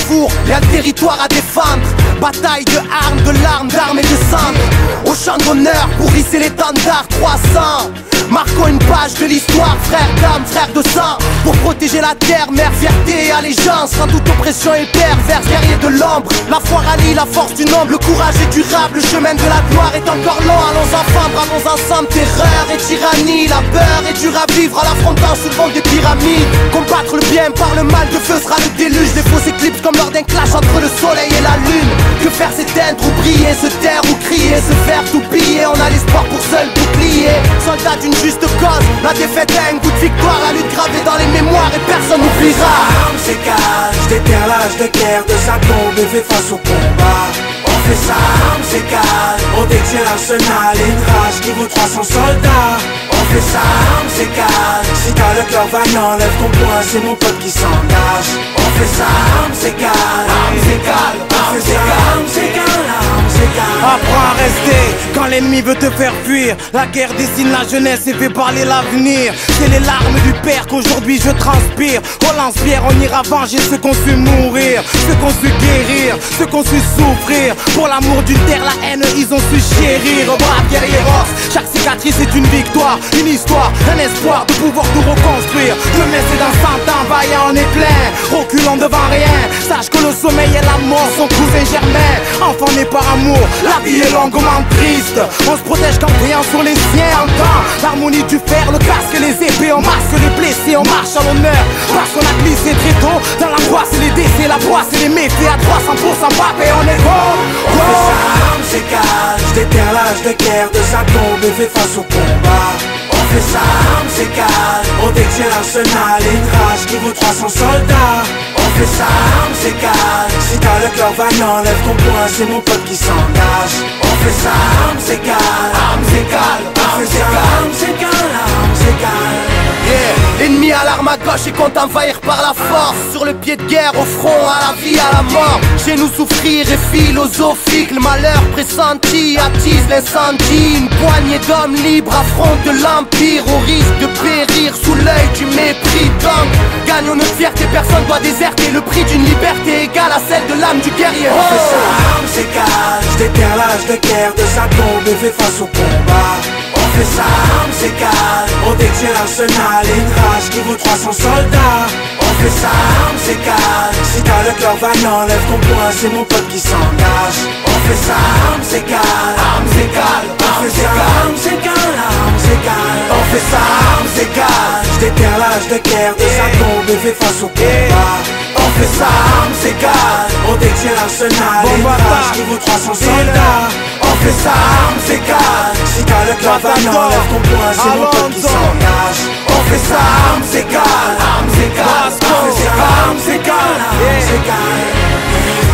bravoure, y'a le territoire à défendre. Bataille de armes, de larmes, d'armes et de cendres. Au champ d'honneur pour hisser l'étendard 300. Marquons une page de l'histoire, frère d'âme, frère de sang. Pour protéger la terre, mère, fierté et allégeance. Quand toute oppression est perverse, guerrier de l'ombre. La foi rallie la force du nombre, le courage est durable. Le chemin de la gloire est encore long. Allons enfants, bravons ensemble, terreur et tyrannie. La peur est dure à vivre en l'affrontant sous le vent des pyramides. Combattre le bien par le mal, de feu sera le déluge. Des fausses éclipses comme lors d'un clash entre le soleil et la lune. Que faire s'éteindre ou briller, se taire ou crier, se faire tout piller. On a l'espoir pour seul bouclier. Soldat d'une juste cause, la défaite a un goût de victoire. La lutte gravée dans les mémoires et personne n'oubliera. Armes s'écale, j'déterre l'âge de guerre de sa tombe et fait face au combat. On fait ça, armes s'écale, on détient l'arsenal et une rage qui vaut 300 soldats. On fait ça, armes s'écale, si t'as le cœur vaillant, lève ton poing, c'est mon pote qui s'engage. On fait ça, armes s'écale, armes s'écale, on fait ça, armes s'écale, armes s'écale. Apprends à rester quand l'ennemi veut te faire fuir. La guerre dessine la jeunesse et fait parler l'avenir. C'est les larmes du père qu'aujourd'hui je transpire. Au lance-pierre on ira venger ceux qu'on su mourir, ceux qu'on su guérir, ceux qu'on su souffrir. Pour l'amour d'une terre, la haine ils ont su chérir. Brave guerrieros, chaque cicatrice est une victoire, une histoire, un espoir de pouvoir tout reconstruire. Demain c'est dans 100 ans, vaillant on est plein, reculant devant rien. Sache que le sommeil et la mort sont cousins germains. Enfant né par amour, la vie est longuement triste. On se protège qu'en priant sur les siens. Entend l'harmonie du fer, le casque et les épées. On masque les blessés, on marche à l'honneur. Parce qu'on a glissé très tôt dans l'angoisse et les décès, la broisse et les méfaits. À 300% papé, on est gros. On fait ça, armes s'écale, j'déterre l'âge de guerre de sa tombe et fait face au combat. On fait ça, armes s'écale, on détient l'arsenal et une rage qui vaut 300 soldats. On fait ça, armes s'écale, si t'as le cœur vaillant, lève ton poing, c'est mon pote qui s'engage. On fait ça, armes s'écale, armes s'écale, on fait ça, armes s'écale, armes s'écale. Yeah. Ennemi à l'arme à gauche et compte envahir par la force. Sur le pied de guerre, au front, à la vie, à la mort. Chez nous souffrir est philosophique. Le malheur pressenti attise l'incendie. Une poignée d'hommes libres affrontent l'empire, au risque de périr sous l'œil du mépris. Donc, gagnons notre fierté, personne doit déserter. Le prix d'une liberté égale à celle de l'âme du guerrier. On fait ça, armes s'écale, j'déterre l'âge de guerre de sa tombe et fait face au combat. On fait ça, armes s'écale, on détient l'arsenal et une rage qui vaut 300 soldats. On fait ça, armes s'écale, si t'as le cœur vaillant, lève ton poing, c'est mon pote qui s'engage. On fait ça, armes s'écale, armes s'écale, on fait ça, armes s'écale, armes s'écale. On fait ça, armes s'écale, j'déterre l'âge de guerre de sa tombe et fait face au combat. On fait ça, armes s'écale, on détient l'arsenal et une rage qui vaut 300 soldats. On fait ça, armes s'écale, si t'as le cœur vaillant, lève ton poing, c'est mon pote qui s'engage. On fait ça, armes s'écale, on fait ça, armes s'écale, armes s'écale.